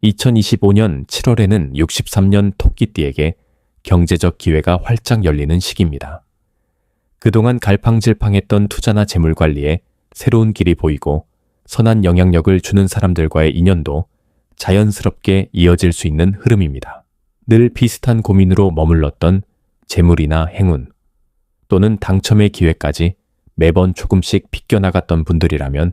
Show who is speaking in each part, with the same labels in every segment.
Speaker 1: 2025년 7월에는 63년 토끼띠에게 경제적 기회가 활짝 열리는 시기입니다. 그동안 갈팡질팡했던 투자나 재물 관리에 새로운 길이 보이고 선한 영향력을 주는 사람들과의 인연도 자연스럽게 이어질 수 있는 흐름입니다. 늘 비슷한 고민으로 머물렀던 재물이나 행운 또는 당첨의 기회까지 매번 조금씩 비껴나갔던 분들이라면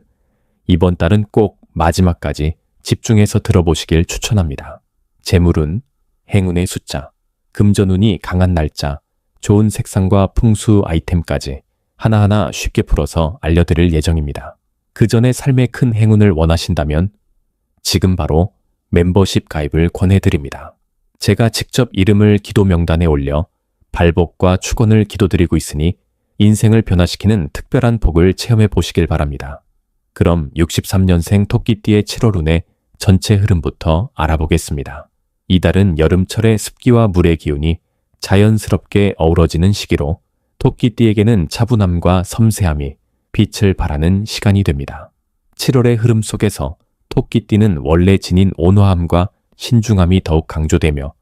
Speaker 1: 이번 달은 꼭 마지막까지 집중해서 들어보시길 추천합니다. 재물운, 행운의 숫자, 금전운이 강한 날짜, 좋은 색상과 풍수 아이템까지 하나하나 쉽게 풀어서 알려드릴 예정입니다. 그 전에 삶의 큰 행운을 원하신다면 지금 바로 멤버십 가입을 권해드립니다. 제가 직접 이름을 기도 명단에 올려 발복과 축원을 기도드리고 있으니 인생을 변화시키는 특별한 복을 체험해 보시길 바랍니다. 그럼 63년생 토끼띠의 7월운의 전체 흐름부터 알아보겠습니다. 이달은 여름철의 습기와 물의 기운이 자연스럽게 어우러지는 시기로 토끼띠에게는 차분함과 섬세함이 빛을 발하는 시간이 됩니다. 7월의 흐름 속에서 토끼띠는 원래 지닌 온화함과 신중함이 더욱 강조되며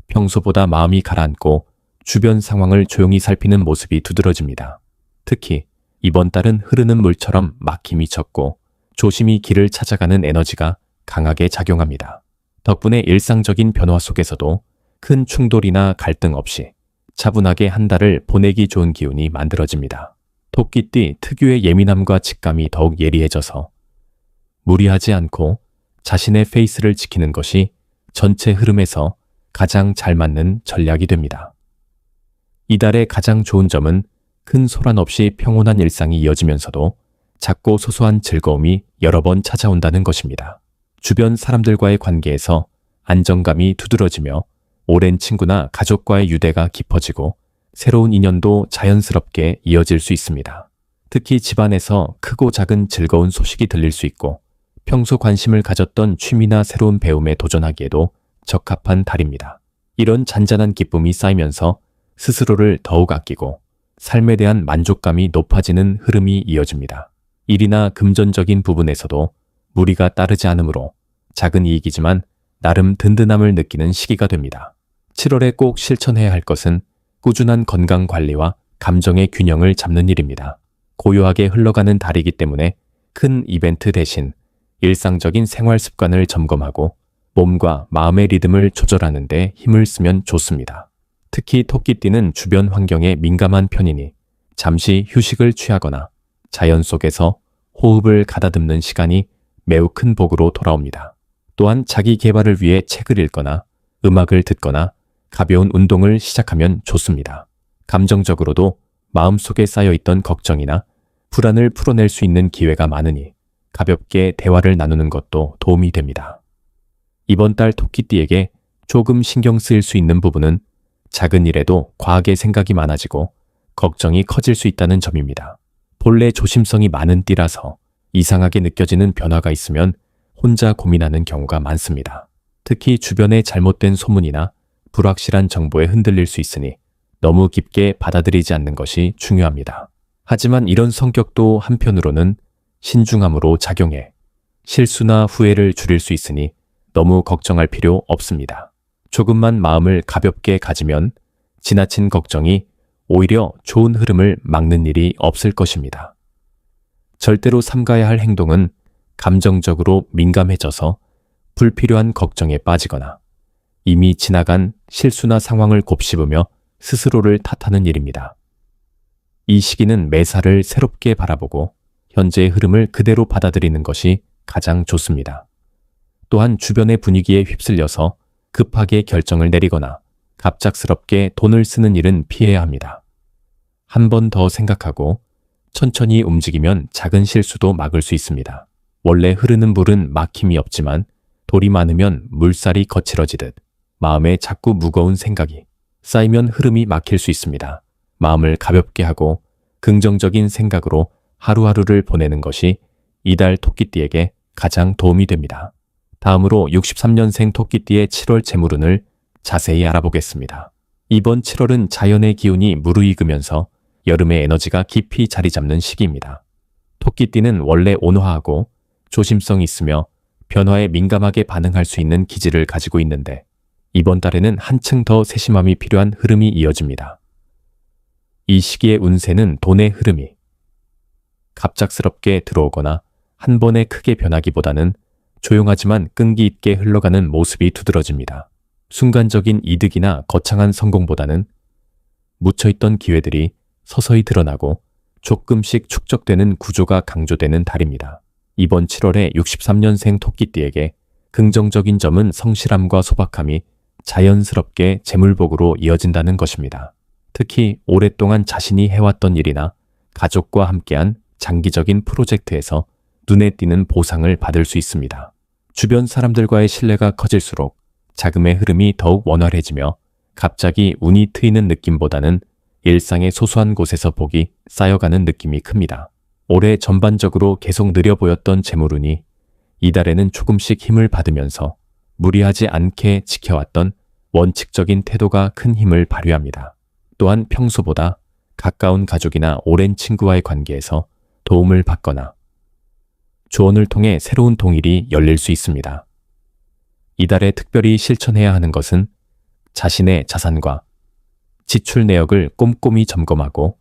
Speaker 1: 평소보다 마음이 가라앉고 주변 상황을 조용히 살피는 모습이 두드러집니다. 특히 이번 달은 흐르는 물처럼 막힘이 적고 조심히 길을 찾아가는 에너지가 강하게 작용합니다. 덕분에 일상적인 변화 속에서도 큰 충돌이나 갈등 없이 차분하게 한 달을 보내기 좋은 기운이 만들어집니다. 토끼띠 특유의 예민함과 직감이 더욱 예리해져서 무리하지 않고 자신의 페이스를 지키는 것이 전체 흐름에서 가장 잘 맞는 전략이 됩니다. 이달의 가장 좋은 점은 큰 소란 없이 평온한 일상이 이어지면서도 작고 소소한 즐거움이 여러 번 찾아온다는 것입니다. 주변 사람들과의 관계에서 안정감이 두드러지며 오랜 친구나 가족과의 유대가 깊어지고 새로운 인연도 자연스럽게 이어질 수 있습니다. 특히 집안에서 크고 작은 즐거운 소식이 들릴 수 있고 평소 관심을 가졌던 취미나 새로운 배움에 도전하기에도 적합한 달입니다. 이런 잔잔한 기쁨이 쌓이면서 스스로를 더욱 아끼고 삶에 대한 만족감이 높아지는 흐름이 이어집니다. 일이나 금전적인 부분에서도 무리가 따르지 않으므로 작은 이익이지만 나름 든든함을 느끼는 시기가 됩니다. 7월에 꼭 실천해야 할 것은 꾸준한 건강 관리와 감정의 균형을 잡는 일입니다. 고요하게 흘러가는 달이기 때문에 큰 이벤트 대신 일상적인 생활 습관을 점검하고 몸과 마음의 리듬을 조절하는 데 힘을 쓰면 좋습니다. 특히 토끼띠는 주변 환경에 민감한 편이니 잠시 휴식을 취하거나 자연 속에서 호흡을 가다듬는 시간이 매우 큰 복으로 돌아옵니다. 또한 자기 개발을 위해 책을 읽거나 음악을 듣거나 가벼운 운동을 시작하면 좋습니다. 감정적으로도 마음속에 쌓여있던 걱정이나 불안을 풀어낼 수 있는 기회가 많으니 가볍게 대화를 나누는 것도 도움이 됩니다. 이번 달 토끼띠에게 조금 신경 쓰일 수 있는 부분은 작은 일에도 과하게 생각이 많아지고 걱정이 커질 수 있다는 점입니다. 본래 조심성이 많은 띠라서 이상하게 느껴지는 변화가 있으면 혼자 고민하는 경우가 많습니다. 특히 주변의 잘못된 소문이나 불확실한 정보에 흔들릴 수 있으니 너무 깊게 받아들이지 않는 것이 중요합니다. 하지만 이런 성격도 한편으로는 신중함으로 작용해 실수나 후회를 줄일 수 있으니 너무 걱정할 필요 없습니다. 조금만 마음을 가볍게 가지면 지나친 걱정이 오히려 좋은 흐름을 막는 일이 없을 것입니다. 절대로 삼가야 할 행동은 감정적으로 민감해져서 불필요한 걱정에 빠지거나 이미 지나간 실수나 상황을 곱씹으며 스스로를 탓하는 일입니다. 이 시기는 매사를 새롭게 바라보고 현재의 흐름을 그대로 받아들이는 것이 가장 좋습니다. 또한 주변의 분위기에 휩쓸려서 급하게 결정을 내리거나 갑작스럽게 돈을 쓰는 일은 피해야 합니다. 한 번 더 생각하고 천천히 움직이면 작은 실수도 막을 수 있습니다. 원래 흐르는 물은 막힘이 없지만 돌이 많으면 물살이 거칠어지듯 마음에 자꾸 무거운 생각이 쌓이면 흐름이 막힐 수 있습니다. 마음을 가볍게 하고 긍정적인 생각으로 하루하루를 보내는 것이 이달 토끼띠에게 가장 도움이 됩니다. 다음으로 63년생 토끼띠의 7월 재물운을 자세히 알아보겠습니다. 이번 7월은 자연의 기운이 무르익으면서 여름의 에너지가 깊이 자리 잡는 시기입니다. 토끼띠는 원래 온화하고 조심성이 있으며 변화에 민감하게 반응할 수 있는 기질을 가지고 있는데 이번 달에는 한층 더 세심함이 필요한 흐름이 이어집니다. 이 시기의 운세는 돈의 흐름이 갑작스럽게 들어오거나 한 번에 크게 변하기보다는 조용하지만 끈기 있게 흘러가는 모습이 두드러집니다. 순간적인 이득이나 거창한 성공보다는 묻혀있던 기회들이 서서히 드러나고 조금씩 축적되는 구조가 강조되는 달입니다. 이번 7월에 63년생 토끼띠에게 긍정적인 점은 성실함과 소박함이 자연스럽게 재물복으로 이어진다는 것입니다. 특히 오랫동안 자신이 해왔던 일이나 가족과 함께한 장기적인 프로젝트에서 눈에 띄는 보상을 받을 수 있습니다. 주변 사람들과의 신뢰가 커질수록 자금의 흐름이 더욱 원활해지며 갑자기 운이 트이는 느낌보다는 일상의 소소한 곳에서 복이 쌓여가는 느낌이 큽니다. 올해 전반적으로 계속 느려 보였던 재물운이 이달에는 조금씩 힘을 받으면서 무리하지 않게 지켜왔던 원칙적인 태도가 큰 힘을 발휘합니다. 또한 평소보다 가까운 가족이나 오랜 친구와의 관계에서 도움을 받거나 조언을 통해 새로운 통일이 열릴 수 있습니다. 이달에 특별히 실천해야 하는 것은 자신의 자산과 지출 내역을 꼼꼼히 점검하고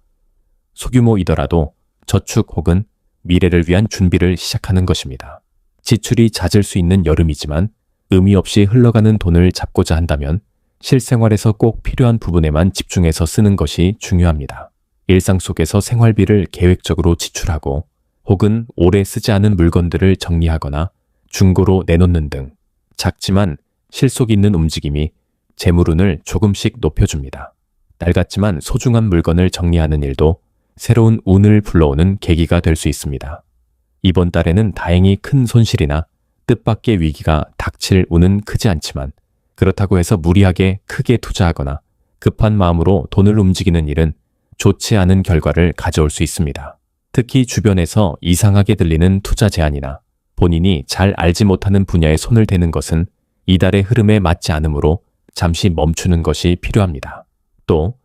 Speaker 1: 소규모이더라도 저축 혹은 미래를 위한 준비를 시작하는 것입니다. 지출이 잦을 수 있는 여름이지만 의미 없이 흘러가는 돈을 잡고자 한다면 실생활에서 꼭 필요한 부분에만 집중해서 쓰는 것이 중요합니다. 일상 속에서 생활비를 계획적으로 지출하고 혹은 오래 쓰지 않은 물건들을 정리하거나 중고로 내놓는 등 작지만 실속 있는 움직임이 재물운을 조금씩 높여줍니다. 낡았지만 소중한 물건을 정리하는 일도 새로운 운을 불러오는 계기가 될 수 있습니다. 이번 달에는 다행히 큰 손실이나 뜻밖의 위기가 닥칠 운은 크지 않지만 그렇다고 해서 무리하게 크게 투자하거나 급한 마음으로 돈을 움직이는 일은 좋지 않은 결과를 가져올 수 있습니다. 특히 주변에서 이상하게 들리는 투자 제안이나 본인이 잘 알지 못하는 분야에 손을 대는 것은 이달의 흐름에 맞지 않으므로 잠시 멈추는 것이 필요합니다. 또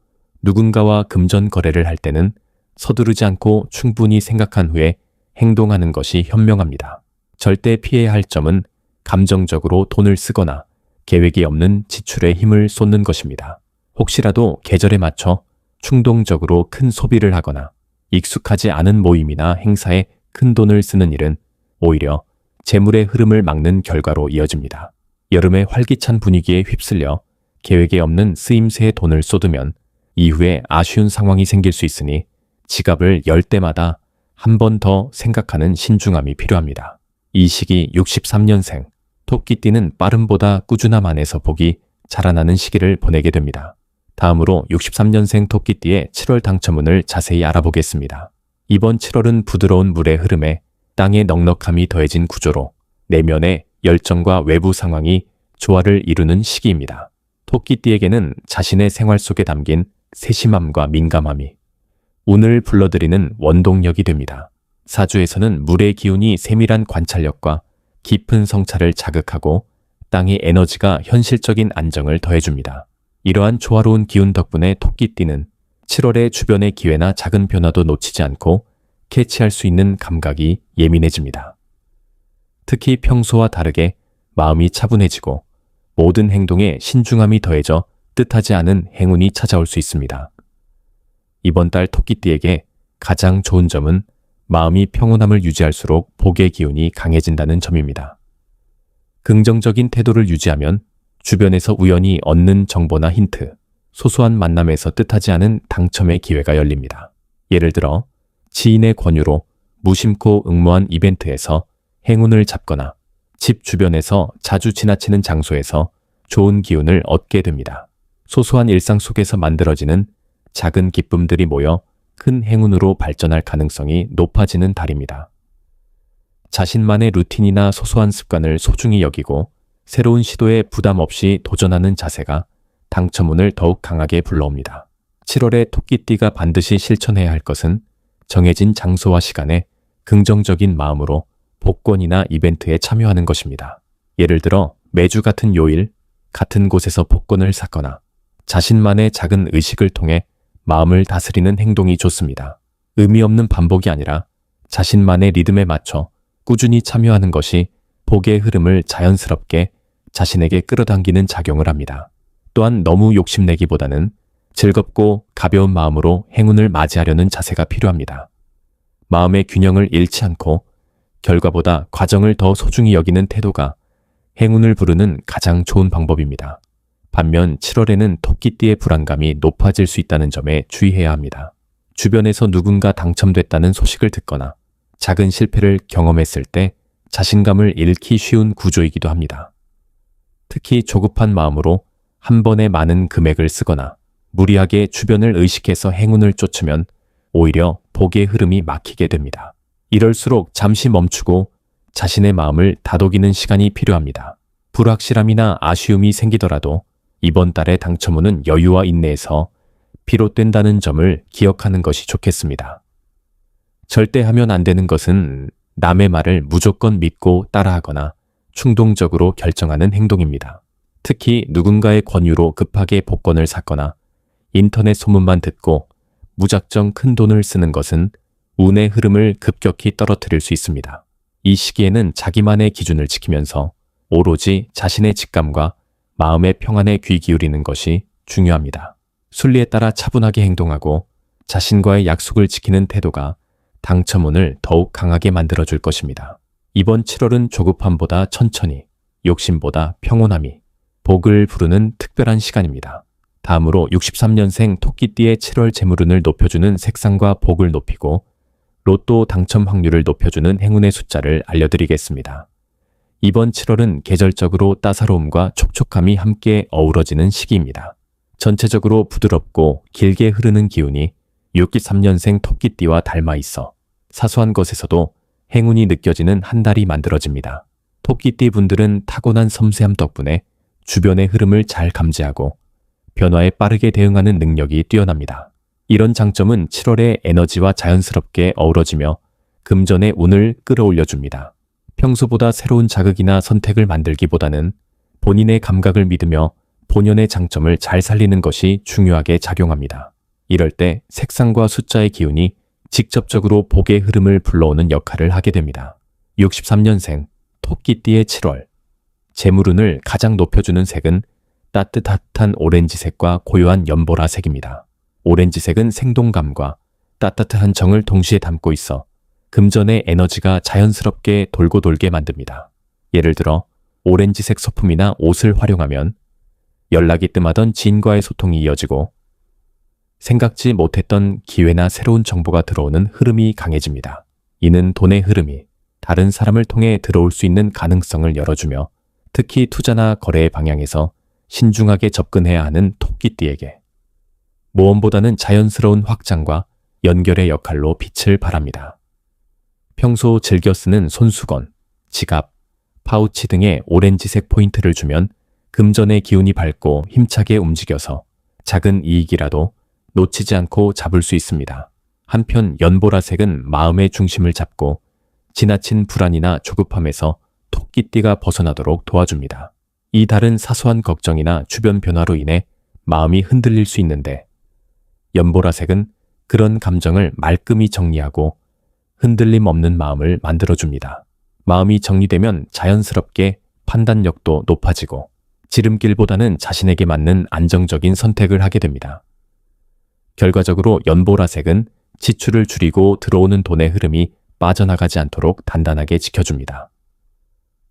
Speaker 1: 누군가와 금전 거래를 할 때는 서두르지 않고 충분히 생각한 후에 행동하는 것이 현명합니다. 절대 피해야 할 점은 감정적으로 돈을 쓰거나 계획이 없는 지출에 힘을 쏟는 것입니다. 혹시라도 계절에 맞춰 충동적으로 큰 소비를 하거나 익숙하지 않은 모임이나 행사에 큰 돈을 쓰는 일은 오히려 재물의 흐름을 막는 결과로 이어집니다. 여름의 활기찬 분위기에 휩쓸려 계획에 없는 쓰임새에 돈을 쏟으면 이후에 아쉬운 상황이 생길 수 있으니 지갑을 열 때마다 한 번 더 생각하는 신중함이 필요합니다. 이 시기 63년생 토끼띠는 빠름보다 꾸준함 안에서 복이 자라나는 시기를 보내게 됩니다. 다음으로 63년생 토끼띠의 7월 당첨운을 자세히 알아보겠습니다. 이번 7월은 부드러운 물의 흐름에 땅의 넉넉함이 더해진 구조로 내면의 열정과 외부 상황이 조화를 이루는 시기입니다. 토끼띠에게는 자신의 생활 속에 담긴 세심함과 민감함이 운을 불러들이는 원동력이 됩니다. 사주에서는 물의 기운이 세밀한 관찰력과 깊은 성찰을 자극하고 땅의 에너지가 현실적인 안정을 더해줍니다. 이러한 조화로운 기운 덕분에 토끼띠는 7월의 주변의 기회나 작은 변화도 놓치지 않고 캐치할 수 있는 감각이 예민해집니다. 특히 평소와 다르게 마음이 차분해지고 모든 행동에 신중함이 더해져 뜻하지 않은 행운이 찾아올 수 있습니다. 이번 달 토끼띠에게 가장 좋은 점은 마음이 평온함을 유지할수록 복의 기운이 강해진다는 점입니다. 긍정적인 태도를 유지하면 주변에서 우연히 얻는 정보나 힌트, 소소한 만남에서 뜻하지 않은 당첨의 기회가 열립니다. 예를 들어 지인의 권유로 무심코 응모한 이벤트에서 행운을 잡거나 집 주변에서 자주 지나치는 장소에서 좋은 기운을 얻게 됩니다. 소소한 일상 속에서 만들어지는 작은 기쁨들이 모여 큰 행운으로 발전할 가능성이 높아지는 달입니다. 자신만의 루틴이나 소소한 습관을 소중히 여기고 새로운 시도에 부담 없이 도전하는 자세가 당첨운을 더욱 강하게 불러옵니다. 7월에 토끼띠가 반드시 실천해야 할 것은 정해진 장소와 시간에 긍정적인 마음으로 복권이나 이벤트에 참여하는 것입니다. 예를 들어 매주 같은 요일, 같은 곳에서 복권을 샀거나 자신만의 작은 의식을 통해 마음을 다스리는 행동이 좋습니다. 의미 없는 반복이 아니라 자신만의 리듬에 맞춰 꾸준히 참여하는 것이 복의 흐름을 자연스럽게 자신에게 끌어당기는 작용을 합니다. 또한 너무 욕심내기보다는 즐겁고 가벼운 마음으로 행운을 맞이하려는 자세가 필요합니다. 마음의 균형을 잃지 않고 결과보다 과정을 더 소중히 여기는 태도가 행운을 부르는 가장 좋은 방법입니다. 반면 7월에는 토끼띠의 불안감이 높아질 수 있다는 점에 주의해야 합니다. 주변에서 누군가 당첨됐다는 소식을 듣거나 작은 실패를 경험했을 때 자신감을 잃기 쉬운 구조이기도 합니다. 특히 조급한 마음으로 한 번에 많은 금액을 쓰거나 무리하게 주변을 의식해서 행운을 쫓으면 오히려 복의 흐름이 막히게 됩니다. 이럴수록 잠시 멈추고 자신의 마음을 다독이는 시간이 필요합니다. 불확실함이나 아쉬움이 생기더라도 이번 달의 당첨운은 여유와 인내에서 비롯된다는 점을 기억하는 것이 좋겠습니다. 절대 하면 안 되는 것은 남의 말을 무조건 믿고 따라하거나 충동적으로 결정하는 행동입니다. 특히 누군가의 권유로 급하게 복권을 샀거나 인터넷 소문만 듣고 무작정 큰 돈을 쓰는 것은 운의 흐름을 급격히 떨어뜨릴 수 있습니다. 이 시기에는 자기만의 기준을 지키면서 오로지 자신의 직감과 마음의 평안에 귀 기울이는 것이 중요합니다. 순리에 따라 차분하게 행동하고 자신과의 약속을 지키는 태도가 당첨운을 더욱 강하게 만들어줄 것입니다. 이번 7월은 조급함보다 천천히, 욕심보다 평온함이 복을 부르는 특별한 시간입니다. 다음으로 63년생 토끼띠의 7월 재물운을 높여주는 색상과 복을 높이고 로또 당첨 확률을 높여주는 행운의 숫자를 알려드리겠습니다. 이번 7월은 계절적으로 따사로움과 촉촉함이 함께 어우러지는 시기입니다. 전체적으로 부드럽고 길게 흐르는 기운이 63년생 토끼띠와 닮아 있어 사소한 것에서도 행운이 느껴지는 한 달이 만들어집니다. 토끼띠 분들은 타고난 섬세함 덕분에 주변의 흐름을 잘 감지하고 변화에 빠르게 대응하는 능력이 뛰어납니다. 이런 장점은 7월의 에너지와 자연스럽게 어우러지며 금전의 운을 끌어올려줍니다. 평소보다 새로운 자극이나 선택을 만들기보다는 본인의 감각을 믿으며 본연의 장점을 잘 살리는 것이 중요하게 작용합니다. 이럴 때 색상과 숫자의 기운이 직접적으로 복의 흐름을 불러오는 역할을 하게 됩니다. 63년생 토끼띠의 7월 재물운을 가장 높여주는 색은 따뜻한 오렌지색과 고요한 연보라색입니다. 오렌지색은 생동감과 따뜻한 정을 동시에 담고 있어 금전의 에너지가 자연스럽게 돌고 돌게 만듭니다. 예를 들어 오렌지색 소품이나 옷을 활용하면 연락이 뜸하던 지인과의 소통이 이어지고 생각지 못했던 기회나 새로운 정보가 들어오는 흐름이 강해집니다. 이는 돈의 흐름이 다른 사람을 통해 들어올 수 있는 가능성을 열어주며 특히 투자나 거래의 방향에서 신중하게 접근해야 하는 토끼띠에게 모험보다는 자연스러운 확장과 연결의 역할로 빛을 발합니다. 평소 즐겨 쓰는 손수건, 지갑, 파우치 등의 오렌지색 포인트를 주면 금전의 기운이 밝고 힘차게 움직여서 작은 이익이라도 놓치지 않고 잡을 수 있습니다. 한편 연보라색은 마음의 중심을 잡고 지나친 불안이나 조급함에서 토끼띠가 벗어나도록 도와줍니다. 이 달은 사소한 걱정이나 주변 변화로 인해 마음이 흔들릴 수 있는데 연보라색은 그런 감정을 말끔히 정리하고 흔들림 없는 마음을 만들어줍니다. 마음이 정리되면 자연스럽게 판단력도 높아지고 지름길보다는 자신에게 맞는 안정적인 선택을 하게 됩니다. 결과적으로 연보라색은 지출을 줄이고 들어오는 돈의 흐름이 빠져나가지 않도록 단단하게 지켜줍니다.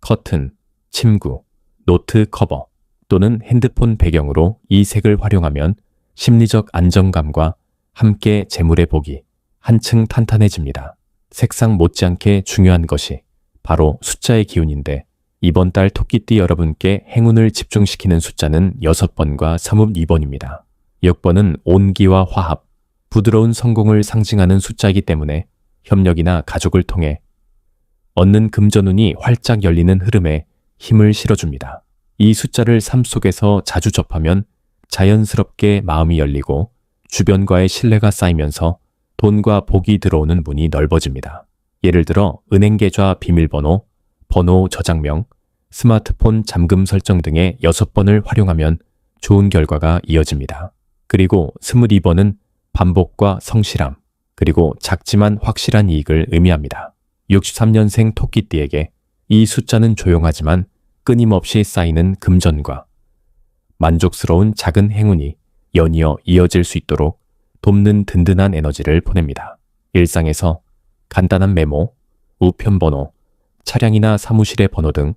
Speaker 1: 커튼, 침구, 노트 커버 또는 핸드폰 배경으로 이 색을 활용하면 심리적 안정감과 함께 재물의 복이 한층 탄탄해집니다. 색상 못지않게 중요한 것이 바로 숫자의 기운인데 이번 달 토끼띠 여러분께 행운을 집중시키는 숫자는 6번과 32번입니다. 역번은 온기와 화합, 부드러운 성공을 상징하는 숫자이기 때문에 협력이나 가족을 통해 얻는 금전운이 활짝 열리는 흐름에 힘을 실어줍니다. 이 숫자를 삶 속에서 자주 접하면 자연스럽게 마음이 열리고 주변과의 신뢰가 쌓이면서 돈과 복이 들어오는 문이 넓어집니다. 예를 들어 은행 계좌 비밀번호, 번호 저장명, 스마트폰 잠금 설정 등의 6번을 활용하면 좋은 결과가 이어집니다. 그리고 22번은 반복과 성실함, 그리고 작지만 확실한 이익을 의미합니다. 63년생 토끼띠에게 이 숫자는 조용하지만 끊임없이 쌓이는 금전과 만족스러운 작은 행운이 연이어 이어질 수 있도록 돕는 든든한 에너지를 보냅니다. 일상에서 간단한 메모, 우편번호, 차량이나 사무실의 번호 등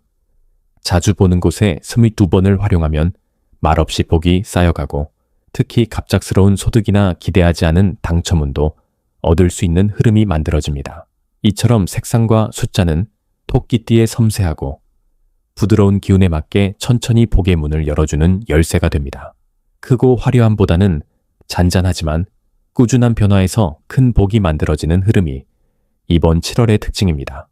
Speaker 1: 자주 보는 곳에 22번을 활용하면 말없이 복이 쌓여가고 특히 갑작스러운 소득이나 기대하지 않은 당첨운도 얻을 수 있는 흐름이 만들어집니다. 이처럼 색상과 숫자는 토끼띠의 섬세하고 부드러운 기운에 맞게 천천히 복의 문을 열어주는 열쇠가 됩니다. 크고 화려함보다는 잔잔하지만 꾸준한 변화에서 큰 복이 만들어지는 흐름이 이번 7월의 특징입니다.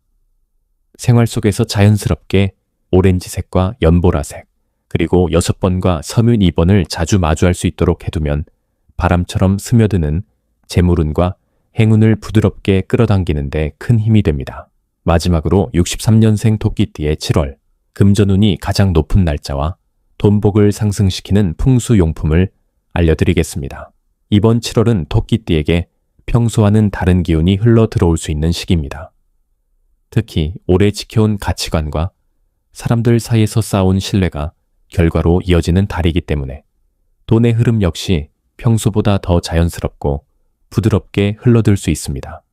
Speaker 1: 생활 속에서 자연스럽게 오렌지색과 연보라색, 그리고 6번과 서문 2번을 자주 마주할 수 있도록 해두면 바람처럼 스며드는 재물운과 행운을 부드럽게 끌어당기는 데 큰 힘이 됩니다. 마지막으로 63년생 토끼띠의 7월, 금전운이 가장 높은 날짜와 돈복을 상승시키는 풍수용품을 알려드리겠습니다. 이번 7월은 토끼띠에게 평소와는 다른 기운이 흘러 들어올 수 있는 시기입니다. 특히 오래 지켜온 가치관과 사람들 사이에서 쌓아온 신뢰가 결과로 이어지는 달이기 때문에 돈의 흐름 역시 평소보다 더 자연스럽고 부드럽게 흘러들 수 있습니다.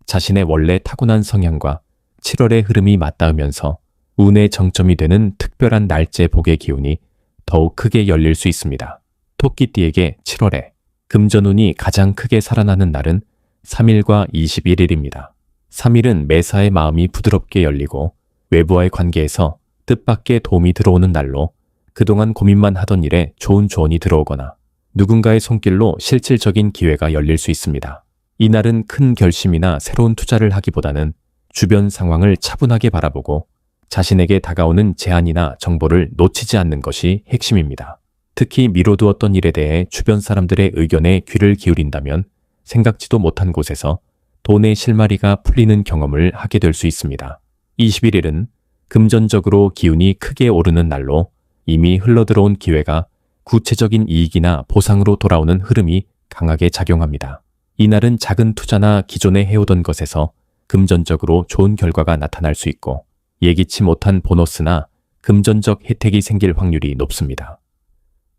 Speaker 1: 자신의 원래 타고난 성향과 7월의 흐름이 맞닿으면서 운의 정점이 되는 특별한 날짜 복의 기운이 더욱 크게 열릴 수 있습니다. 토끼띠에게 7월에 금전운이 가장 크게 살아나는 날은 3일과 21일입니다. 3일은 매사의 마음이 부드럽게 열리고 외부와의 관계에서 뜻밖의 도움이 들어오는 날로 그동안 고민만 하던 일에 좋은 조언이 들어오거나 누군가의 손길로 실질적인 기회가 열릴 수 있습니다. 이날은 큰 결심이나 새로운 투자를 하기보다는 주변 상황을 차분하게 바라보고 자신에게 다가오는 제안이나 정보를 놓치지 않는 것이 핵심입니다. 특히 미뤄두었던 일에 대해 주변 사람들의 의견에 귀를 기울인다면 생각지도 못한 곳에서 돈의 실마리가 풀리는 경험을 하게 될 수 있습니다. 21일은 금전적으로 기운이 크게 오르는 날로 이미 흘러들어온 기회가 구체적인 이익이나 보상으로 돌아오는 흐름이 강하게 작용합니다. 이날은 작은 투자나 기존에 해오던 것에서 금전적으로 좋은 결과가 나타날 수 있고 예기치 못한 보너스나 금전적 혜택이 생길 확률이 높습니다.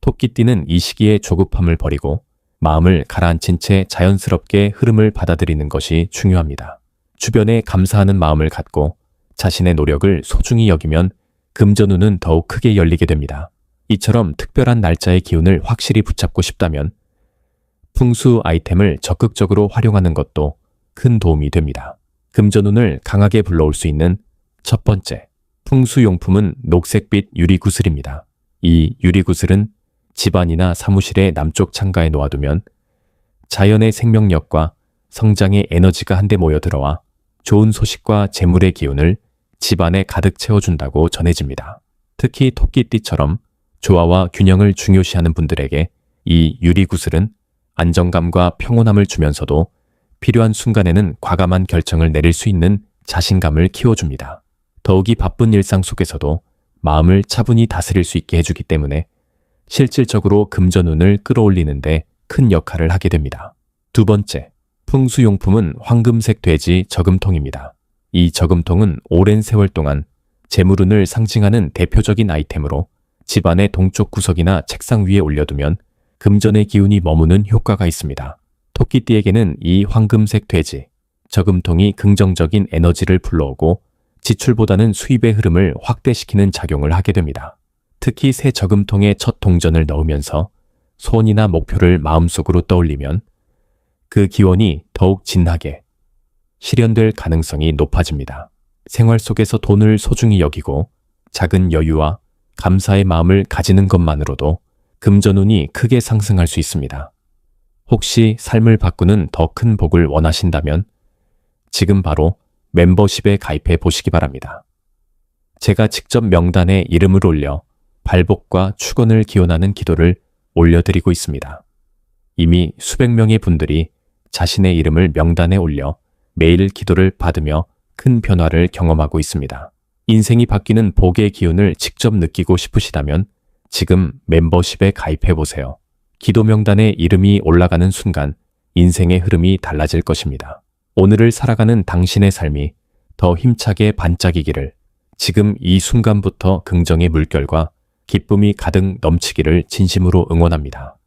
Speaker 1: 토끼띠는 이 시기에 조급함을 버리고 마음을 가라앉힌 채 자연스럽게 흐름을 받아들이는 것이 중요합니다. 주변에 감사하는 마음을 갖고 자신의 노력을 소중히 여기면 금전운은 더욱 크게 열리게 됩니다. 이처럼 특별한 날짜의 기운을 확실히 붙잡고 싶다면 풍수 아이템을 적극적으로 활용하는 것도 큰 도움이 됩니다. 금전운을 강하게 불러올 수 있는 첫 번째, 풍수용품은 녹색빛 유리구슬입니다. 이 유리구슬은 집안이나 사무실의 남쪽 창가에 놓아두면 자연의 생명력과 성장의 에너지가 한데 모여들어와 좋은 소식과 재물의 기운을 집안에 가득 채워준다고 전해집니다. 특히 토끼띠처럼 조화와 균형을 중요시하는 분들에게 이 유리구슬은 안정감과 평온함을 주면서도 필요한 순간에는 과감한 결정을 내릴 수 있는 자신감을 키워줍니다. 더욱이 바쁜 일상 속에서도 마음을 차분히 다스릴 수 있게 해주기 때문에 실질적으로 금전운을 끌어올리는 데 큰 역할을 하게 됩니다. 두 번째, 풍수용품은 황금색 돼지 저금통입니다. 이 저금통은 오랜 세월 동안 재물운을 상징하는 대표적인 아이템으로 집안의 동쪽 구석이나 책상 위에 올려두면 금전의 기운이 머무는 효과가 있습니다. 토끼띠에게는 이 황금색 돼지 저금통이 긍정적인 에너지를 불러오고 지출보다는 수입의 흐름을 확대시키는 작용을 하게 됩니다. 특히 새 저금통에 첫 동전을 넣으면서 소원이나 목표를 마음속으로 떠올리면 그 기원이 더욱 진하게 실현될 가능성이 높아집니다. 생활 속에서 돈을 소중히 여기고 작은 여유와 감사의 마음을 가지는 것만으로도 금전운이 크게 상승할 수 있습니다. 혹시 삶을 바꾸는 더 큰 복을 원하신다면 지금 바로 멤버십에 가입해 보시기 바랍니다. 제가 직접 명단에 이름을 올려 발복과 축원을 기원하는 기도를 올려드리고 있습니다. 이미 수백 명의 분들이 자신의 이름을 명단에 올려 매일 기도를 받으며 큰 변화를 경험하고 있습니다. 인생이 바뀌는 복의 기운을 직접 느끼고 싶으시다면 지금 멤버십에 가입해 보세요. 기도 명단에 이름이 올라가는 순간 인생의 흐름이 달라질 것입니다. 오늘을 살아가는 당신의 삶이 더 힘차게 반짝이기를 지금 이 순간부터 긍정의 물결과 기쁨이 가득 넘치기를 진심으로 응원합니다.